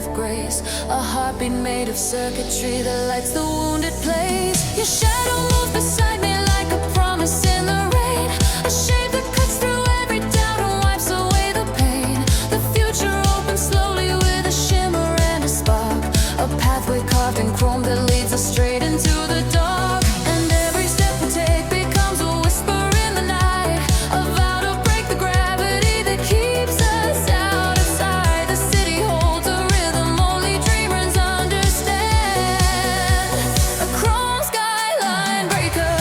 of grace, a heartbeat made of circuitry that lights the wounded place. Your shadow moves beside me like a promise in the rain, a shade that cuts through every doubt and wipes away the pain. The future opens slowly with a shimmer and a spark, a pathway carved in chrome that leads us straight into the dark. And every step we take becomes a whisper in the night, a vow to break the gravity that keeps us out of sight. The city holds a rhythm only dreamers understand, a chrome skyline breaker.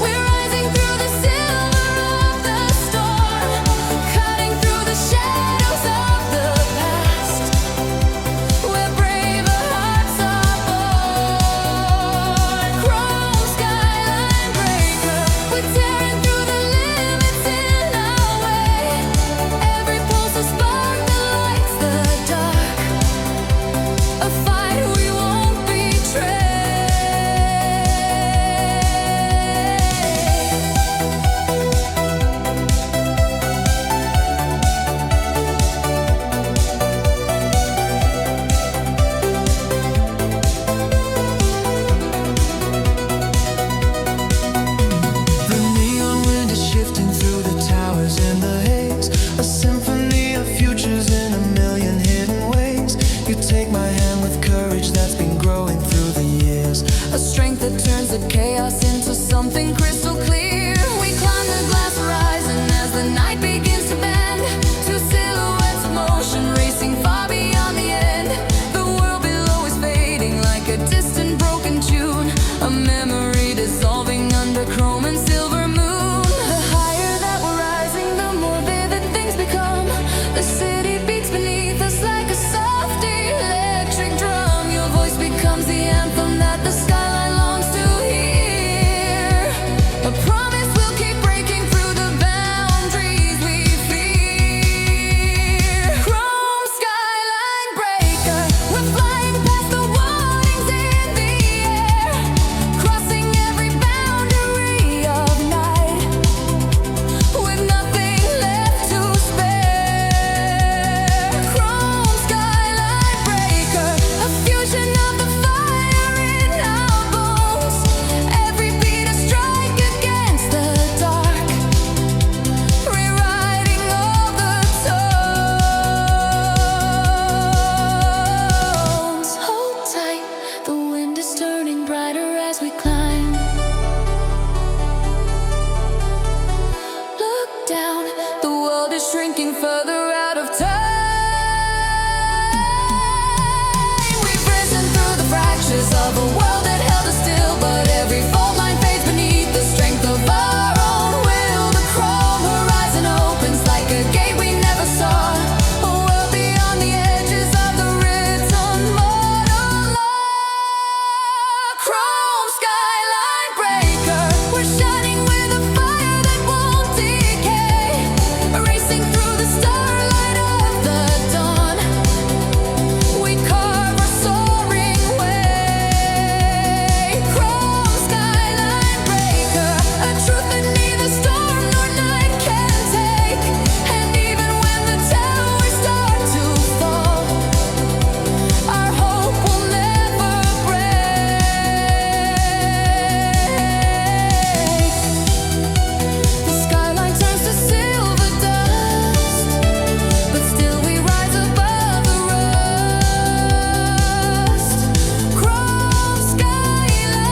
We're rising through the silver of the storm, cutting through the shadows of the past, where braver hearts are born. Chrome skyline breaker, we're tearing through the limits in our way. Every pulse a spark that lights the dark, a fight we won't betray. The neon wind is shifting through the towers in the haze, a symphony of futures in a million hidden ways. You take my hand with courage that's been growing through the years, A strength that turns the chaos into something crystal clear. We climb the glass horizon as the night begins to bend, two silhouettes of motion racing far beyond the end. The world below is fading like a distant broken tune, a memory dissolving under chrome and silver moon. The higher that we're rising, the more vivid things become. The city beats beneath us like a soft electric drum. Your voice becomes the anthem that the skyline longs to hear, a promise we'll keep breaking through the boundaries we fear. Chrome skyline breaker, we're flying past the warnings in the air, crossing every boundary of night, with nothing left to spare. Chrome skyline breaker, a fusion of the fire in our bones, every beat a strike against the dark, rewriting all the tones. Hold tight, the wind is turning brighter as we climb. Look down, the world is shrinking further out of time. We've risen through the fractures of a world that held us still, but every fault line fades beneath the strength of our own will. The chrome horizon opens like a gate we never saw, a world beyond the edges of the written mortal law. Chrome skyline breaker, we're shining with a fire that won't decay, racing through the starlight of the dawn. We carve our soaring way. Chrome skyline breaker, a truth that neither storm nor night can take. And even when the towers start to fall, our hope will never break. The skyline turns to silver dust, but still we rise above the rust. Chrome skyline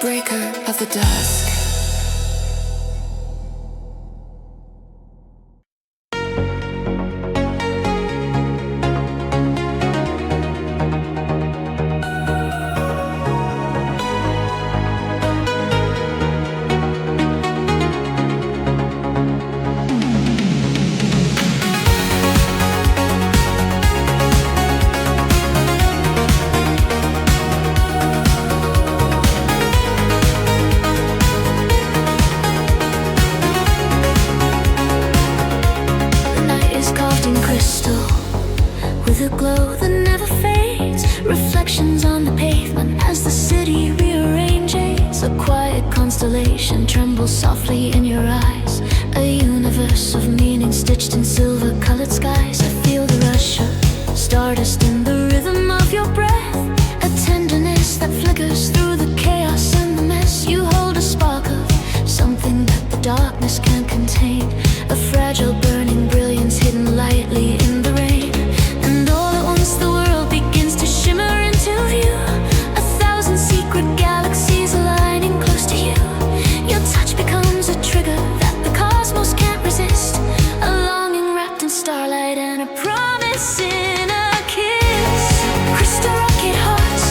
breaker of the dusk. a glow that never fades, reflections on the pavement as the city rearranges. A quiet constellation trembles softly in your eyes, A universe of meaning stitched in silver-colored skies. I feel the rush of stardust in the rhythm of your breath. A tenderness that flickers through the chaos and the mess. You hold a spark of something that the darkness can't contain. A fragile burning brilliance hidden lightly in the rain. And all at once the world begins to shimmer into view. A thousand secret galaxies aligning close to you. Your touch becomes a trigger that the cosmos can't resist. A longing wrapped in starlight and a promise in a kiss. Crystal rocket hearts,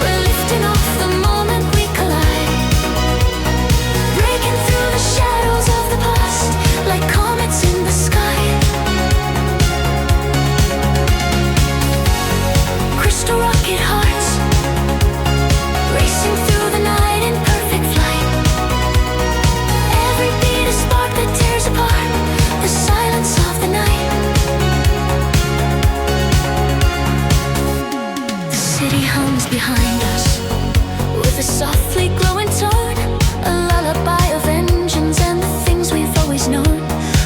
we're lifting off the moment we collide. Breaking through the shadows of the past like comets in the sky. Crystal rocket hearts, racing through the night in perfect flight. Every beat a spark that tears apart the silence of the night. The city hums behind us with a softly glowing tone. A lullaby of engines and the things we've always known.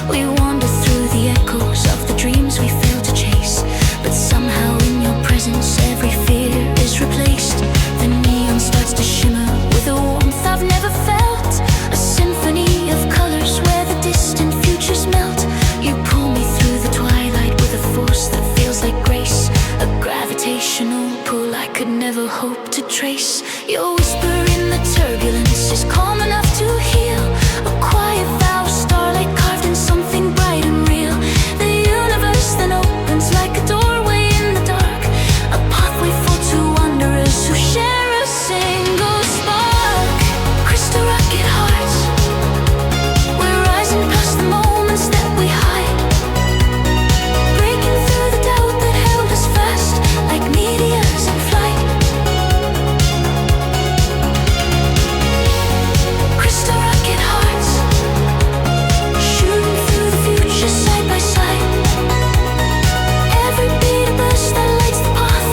We wander through the echoes of the dreams we failed to chase. But somehow in your presence every fear is replaced. The neon starts to shimmer with a warmth I've never felt. A symphony of colors where the distant futures melt. You pull me through the twilight with a force that feels like grace. A gravitational pull I could never hope to trace. Your whisper in the turbulence is calm enough to heal. A quiet vow of starlight carved in something bright and real. The universe then opens like a doorway in the dark. A pathway for two wanderers who share a single spark. Crystal rocket hearts, we're rising past the moments that we hide. Breaking through the doubt that held us fast like meteors in flight. Crystal rocket hearts, shooting through the future side by side. Every beat a burst that lights the path,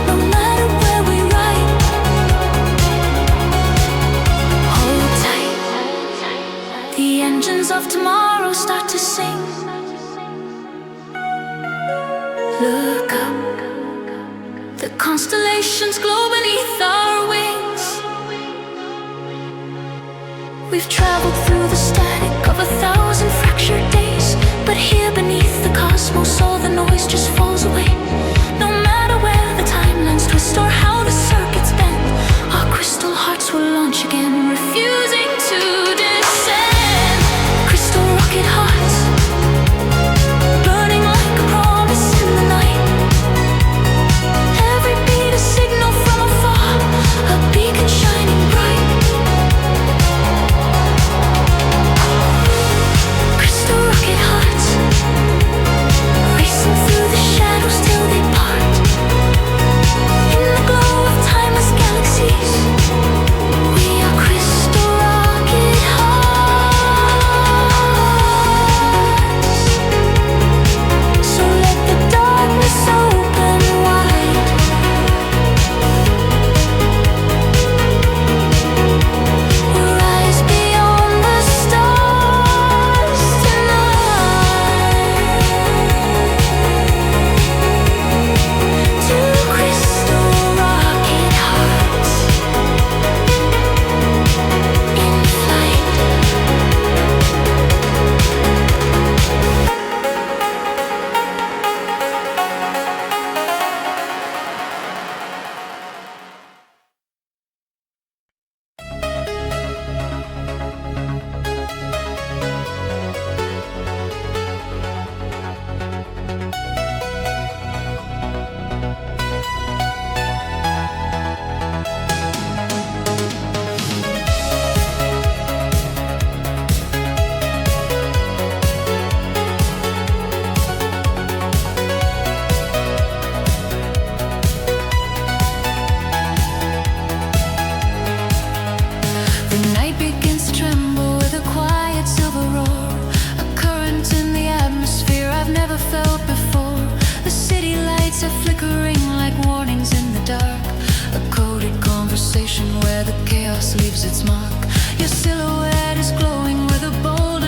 no matter where we ride. Hold tight, the engines of tomorrow start to sing. Look up, the constellations glow beneath our wings. We've traveled through the static of 1,000 fractured days. But here beneath the cosmos all the noise just falls away. No matter where the timelines twist or how the circuits bend, our crystal hearts will launch again, refusing to descend. Crystal rocket hearts, burning like a promise in the night. Every beat a signal from afar, a beacon shining bright. Crystal rocket hearts, racing through the shadows till they part. In the glow of timeless galaxies, we are crystal rocket hearts. So let the darkness open wide. We'll rise beyond the stars tonight. Two crystal rocket hearts in flight. The night begins to tremble with a quiet silver roar. A current in the atmosphere I've never felt before. The city lights are flickering like warnings in the dark. A coded conversation where the chaos leaves its mark. Your silhouette is glowing with a bold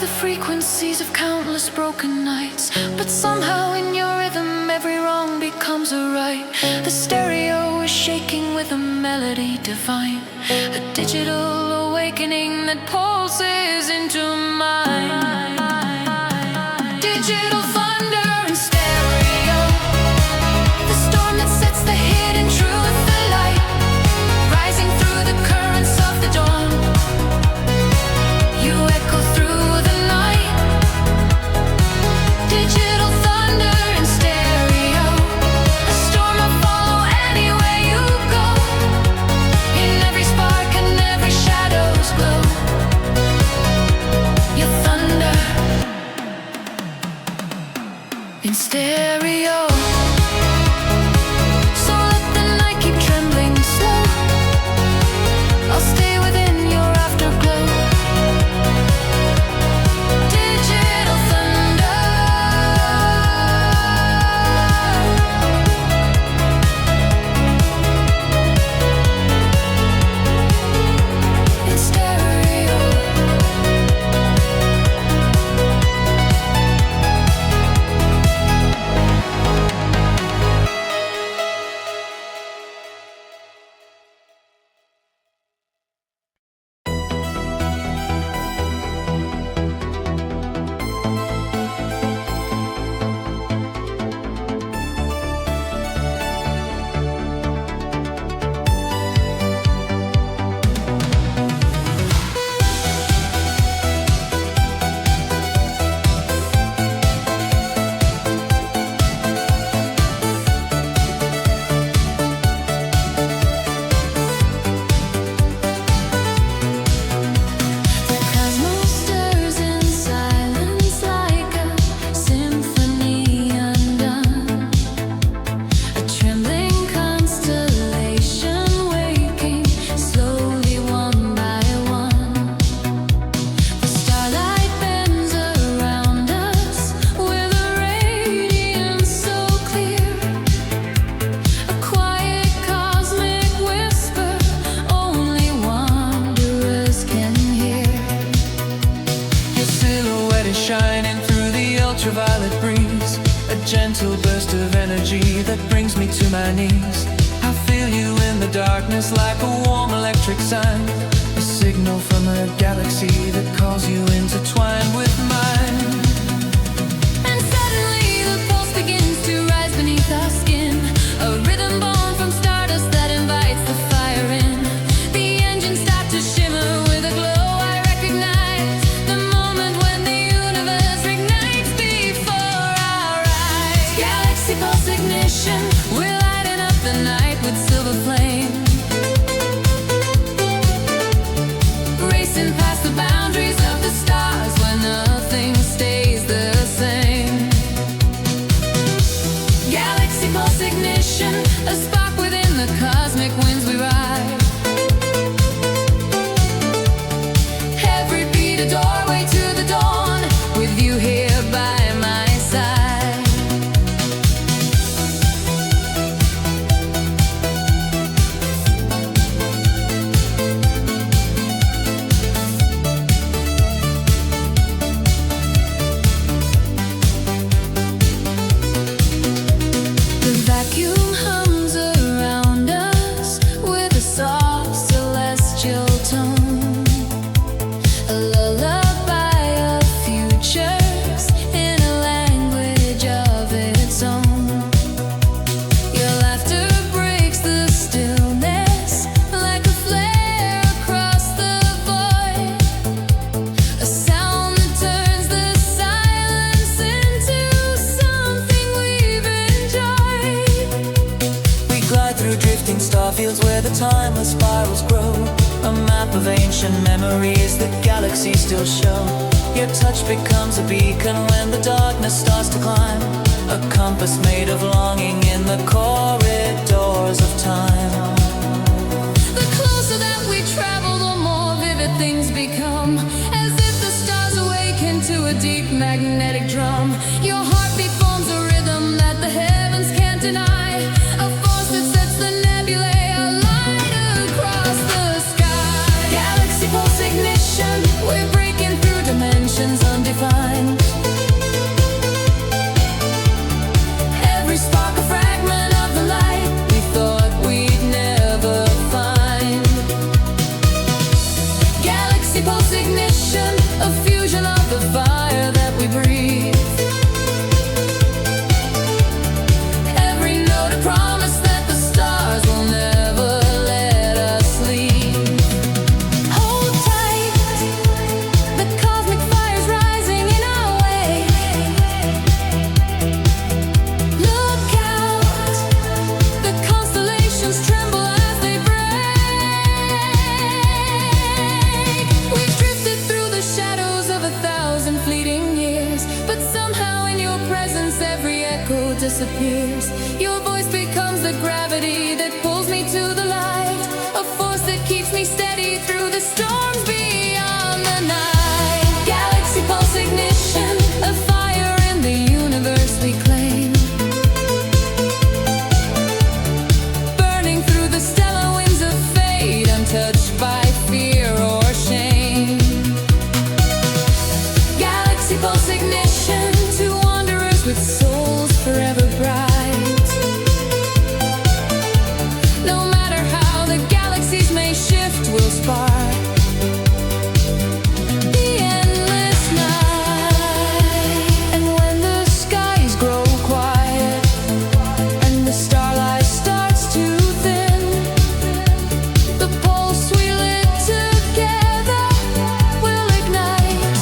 the frequencies of countless broken nights, but somehow in your rhythm every wrong becomes a right. The stereo is shaking with a melody divine, a digital awakening that pulses into mine. Digital thunder and stereo, the storm that sets the hidden truth alight, rising through the currents of the dawn. You echo through the night. Digital thunder and stereo, a storm will follow anywhere you go. In every spark and every shadow's glow, your thunder in stereo. So let the night keep trembling slow. I'll stay within your afterglow. Digital thunder in stereo. The cosmos stirs in silence like a symphony undone, a trembling constellation waking slowly one by one. The starlight bends around us with a radiance so clear, a quiet cosmic whisper only wanderers can hear. Your silhouette is shining through the ultraviolet breeze, a gentle burst of energy that brings me to my knees. I feel you in the darkness like a warm electric sign, a signal from a galaxy that calls you intertwined with mine. And suddenly the pulse begins to rise beneath our skin, a rhythm born from stardust that invites the fire in. The engines start to shimmer with a glow I recognize, the moment when the universe ignites before our eyes. Galaxy pulse ignition, we're lighting up the night with silver flame, racing past the boundaries of the stars where nothing stays the same. Galaxy pulse ignition, a spark within the cosmic winds we ride. Every beat a doorway to the dawn, with you here by my side. The vacuum hums around us with a soft celestial tone, a lullaby of futures in a language of its own. Your laughter breaks the stillness like a flare across the void, a sound that turns the silence into something we've enjoyed. We glide through drifting starfields where the timeless spirals grow, a map of ancient memories that galaxies still show. Your touch becomes a beacon when the darkness starts to climb, a compass made of longing in the corridors of time. The closer that we travel, the more vivid things become, as if the stars awaken to a deep magnetic drum. Your heartbeat forms a rhythm that the heavens can't deny, a force that sets the nebulae alight across the sky. Galaxy pulse ignition, we're breaking through dimensions under disappears. Your voice becomes the gravity that pulls me to the light, a force that keeps me steady through the storms beyond the night. Galaxy pulse ignition, a fire in the universe we claim, burning through the stellar winds of fate, untouched by fear or shame. Galaxy pulse ignition, to wanderers with souls forever bright. No matter how the galaxies may shift, we'll spark the endless night. And when the skies grow quiet and the starlight starts to thin, the pulse we lit together will ignite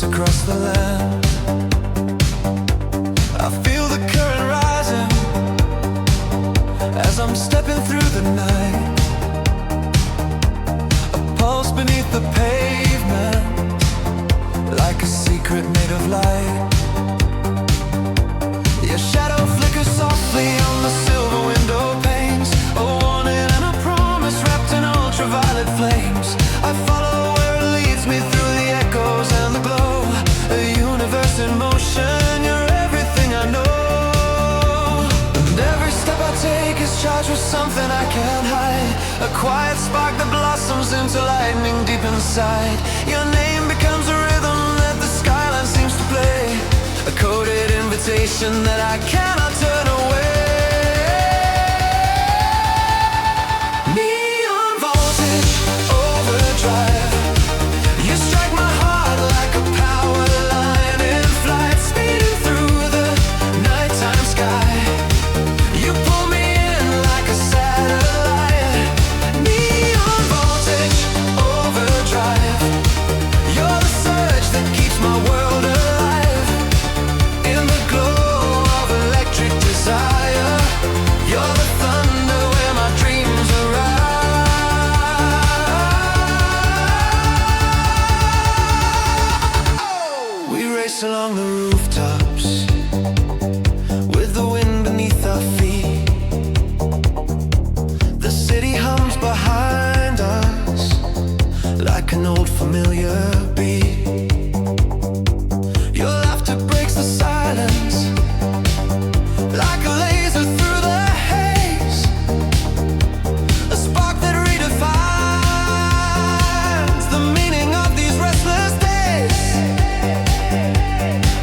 rocks across the land. I feel the current rising as I'm stepping through the night. A pulse beneath the pavement, like a secret made of light. Your shadow flickers softly on the silver window panes, a warning and a promise wrapped in ultraviolet flames. I follow where it leads me through the echoes and the glow. A universe in motion, you're everything I know. And every step I take is charged with something I can't hide. A quiet spark that blossoms into lightning deep inside. Your name becomes a rhythm that the skyline seems to play, a coded invitation that I cannot turn away. Neon voltage, overdrive. You strike my heart like a power line in flight, speeding through the nighttime sky. You pull me in like a satellite. Neon voltage, overdrive. You're the surge that keeps my world alive. In the glow of electric desire, you're the thunder where my dreams arrive. We race along the rooftops with the wind beneath our feet. The city hums behind us like an old familiar beat. Your laughter breaks the silence like a laser through the haze, a spark that redefines the meaning of these restless days.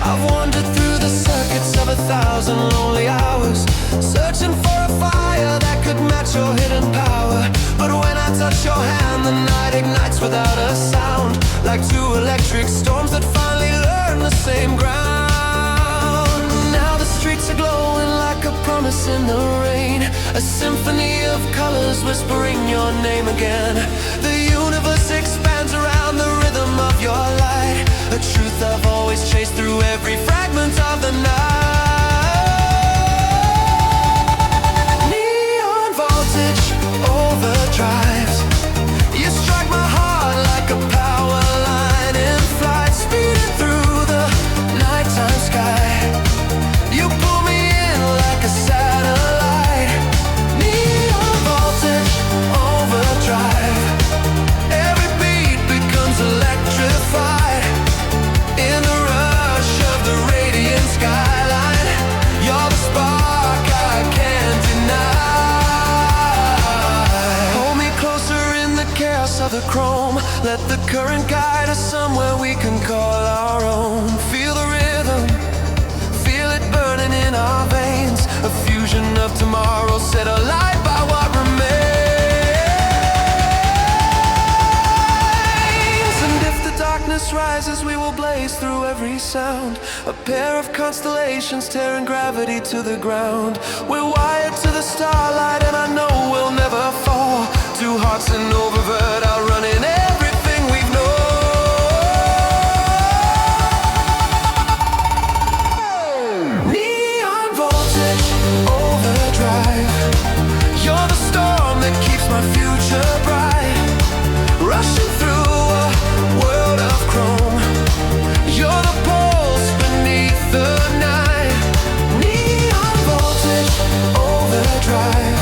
I've wandered through the circuits of 1,000 lonely hours, searching for a fire that could match your hidden power. But when I touch your hand, the night ignites without a sound, like two electric storms that finally learn the same ground. Now the streets are glowing like a promise in the rain, a symphony of colors whispering your name again. The universe expands around the rhythm of your light, a truth I've always chased through every fragment of the night. Neon voltage, overdrive. You strike my heart like a power line in flight, speeding through the nighttime sky. You pull me in like a satellite. Neon voltage, overdrive. Every beat becomes electrified. In the rush of the radiant skyline, you're the spark I can't deny. Hold me closer in the chaos of the chrome. Let the current guide us somewhere we can call our own. Feel the rhythm, feel it burning in our veins, a fusion of tomorrow set alight by what remains. And if the darkness rises, we will blaze through every sound, a pair of constellations tearing gravity to the ground. We're wired to the starlight and I know we'll never fall. Two hearts in oververt, outrunning everything we've known. Neon voltage, overdrive. You're the storm that keeps my future bright, rushing through a world of chrome. You're the pulse beneath the night. Neon voltage, overdrive.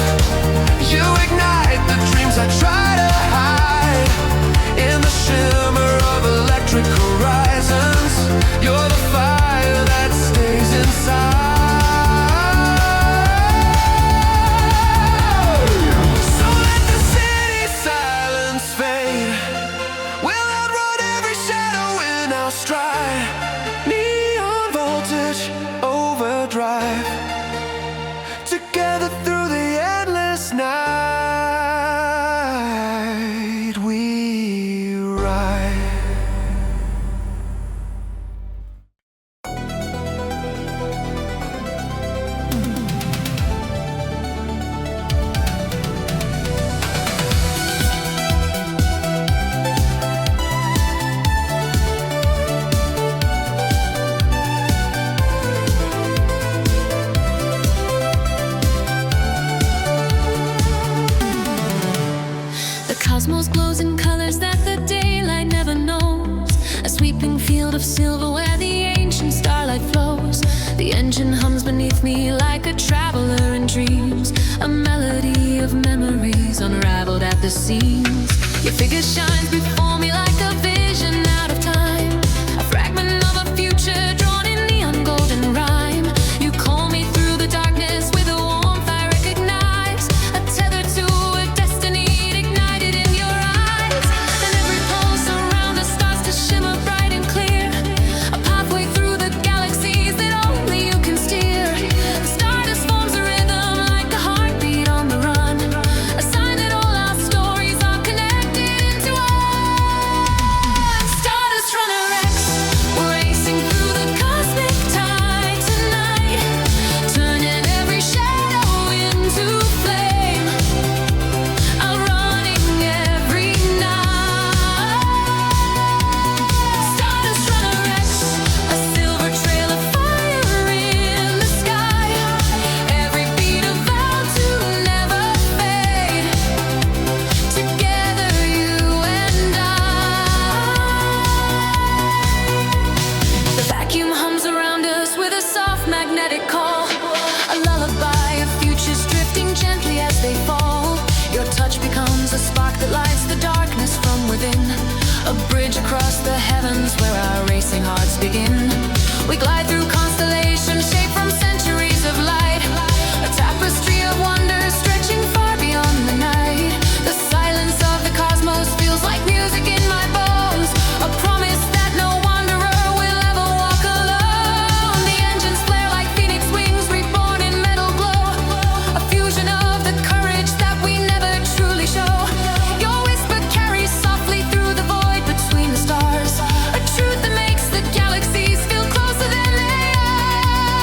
You ignite the dreams I try to hide. the scenes. Your figure shines before me like a vision out of time, a fragment of a future drawn in neon golden rhyme. You call me through the darkness with a warmth I recognize, a tether to a destiny ignited in your eyes. And every pulse around us starts to shimmer bright and clear, a pathway through the galaxies that only you can steer. The stardust forms a rhythm like a heartbeat on the run, a sign that all our stories are connected into one. Stardust Runner X, we're racing through the cosmic tide tonight, turning every shadow into flame, outrunning every night. Stardust Runner X, a silver trail of fire in the sky, every beat a vow to never fade, together you and I. The vacuum hums around us with a soft magnetic call, a lullaby of futures drifting gently as they fall. Your touch becomes a spark that lights the darkness from within, a bridge across the heavens where our racing hearts begin. We glide through constellations shaped from centuries of light, a tapestry of wonders stretching far beyond the night. The silence of the cosmos feels like music in my bones, a promise that no wanderer will ever walk alone. The engines flare like phoenix wings reborn in metal glow, a fusion of the courage that we never truly show. Your whisper carries softly through the void between the stars, a truth that makes the galaxies feel closer than they are.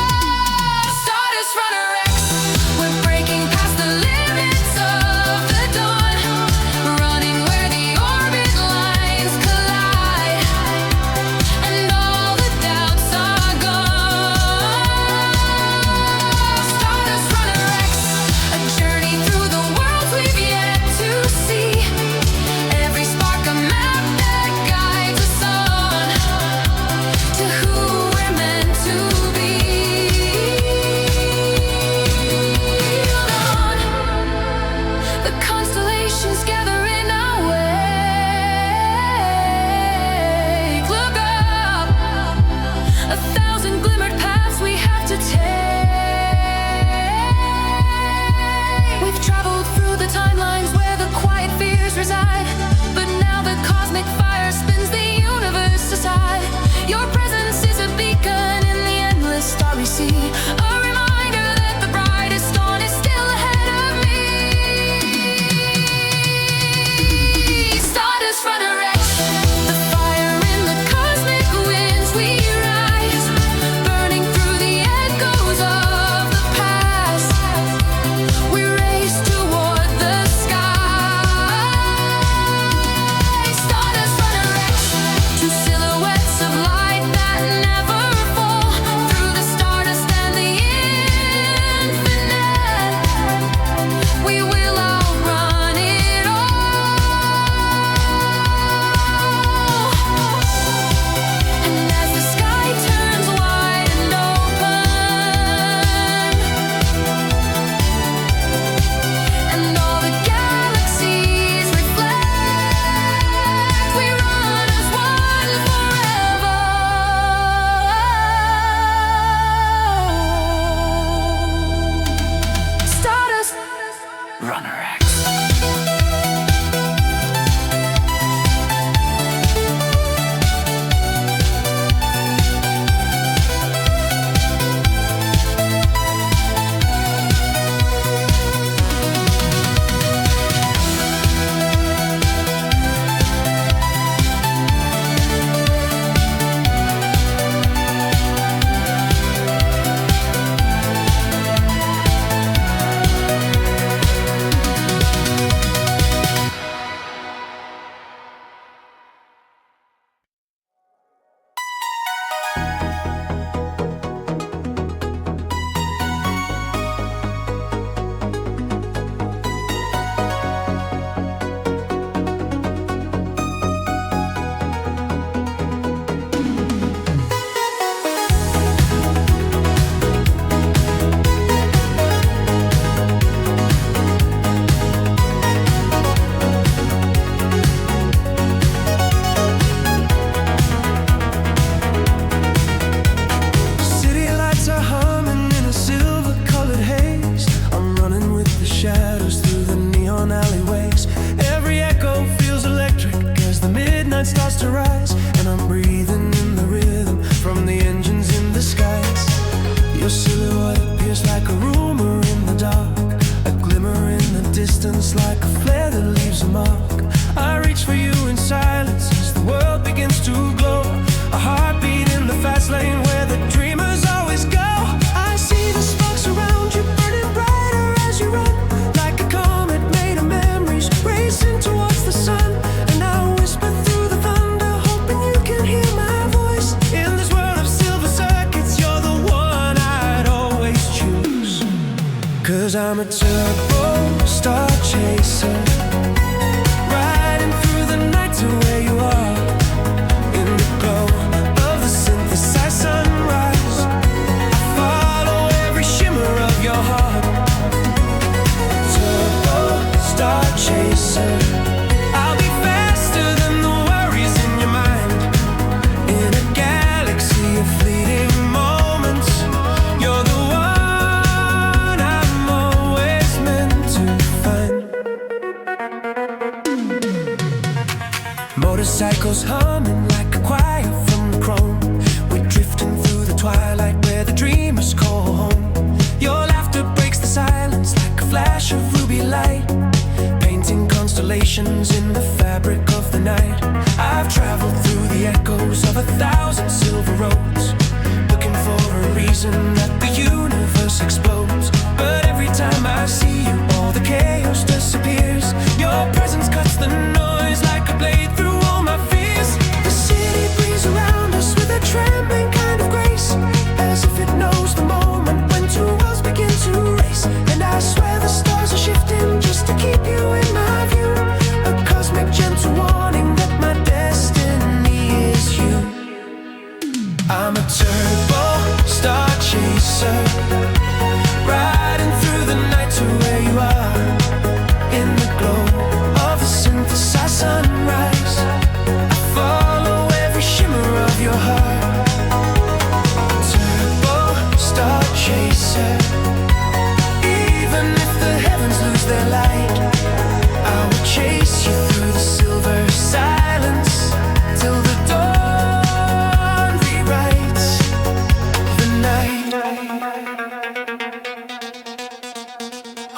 eyes, and I'm breathing in the rhythm from the engines in the skies. Your silhouette appears like a rumor in the dark, a glimmer in the distance like a flare that leaves a mark. I reach for you in silence as the world begins to glow, a heartbeat in the fast lane where the dreamers always go. I see the sparks around you burning brighter as you run, like a comet made of memories racing towards the sun. And I whisper through the thunder, hoping you can hear my voice. In this world of silver circuits, you're the one I'd always choose. 'Cause I'm a turbo star chaser, riding through the night to where you are, in the glow of the synthesized sunrise. I follow every shimmer of your heart. Turbo star chaser, I'll be faster than the worries in your mind. In a galaxy of fleeting moments, you're the one I'm always meant to find. Motorcycles humming like a choir from the chrome. We're drifting through the twilight where the dreamers call home. Your laughter breaks the silence like a flash of ruby light, painting constellations in the fabric of the night. I've traveled through the echoes of 1,000 silver roads, looking for a reason that the universe explodes. But every time I see you, all the chaos disappears. Your presence cuts the noise like a blade through all my fears. The city breathes around us with a trembling kind of grace, as if it knows the moment when two worlds begin to race. And I swear the stars are shifting just to keep you in my view, a cosmic gentle warning that my destiny is you. I'm a turbo star chaser, riding through the night to where you are, in the glow of the synthesized sunrise. I follow every shimmer of your heart. Turbo star chaser, even if the heavens lose their light, I will chase you through the silver silence till the dawn rewrites the night.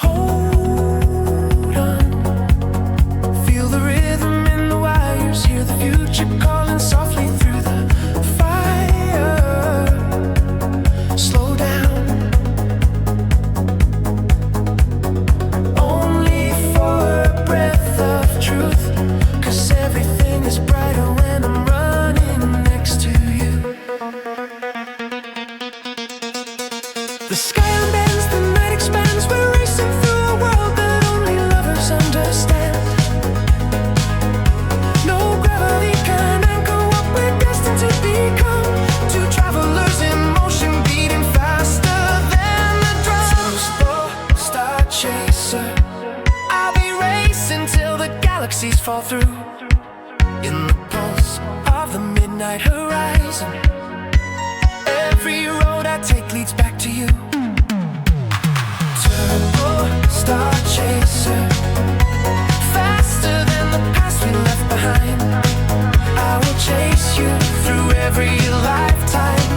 Hold on, feel the rhythm in the wires, hear the future calling softly through the fire. Slow down, only for a breath of truth, 'cause everything is brighter when I'm running next to you. The sky unbends, the night expands, we're racing through a world that only lovers understand. No gravity can anchor what we're destined to become, two travelers in motion beating faster than the drums. Star chaser, I'll be racing till the galaxies fall through, in the pulse of the midnight horizon. Every road I take leads back to you. Turbo star chaser, faster than the past we left behind. I will chase you through every lifetime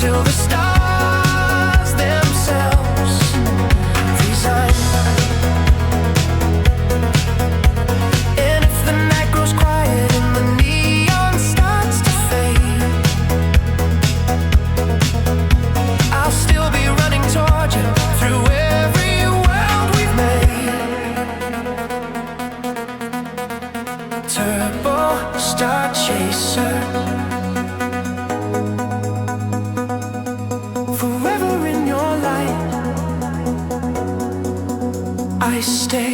till the stars themselves resign. And if the night grows quiet and the neon starts to fade, I'll still be running toward you through every world we've made. Turbo star chaser, forever in your light I stay.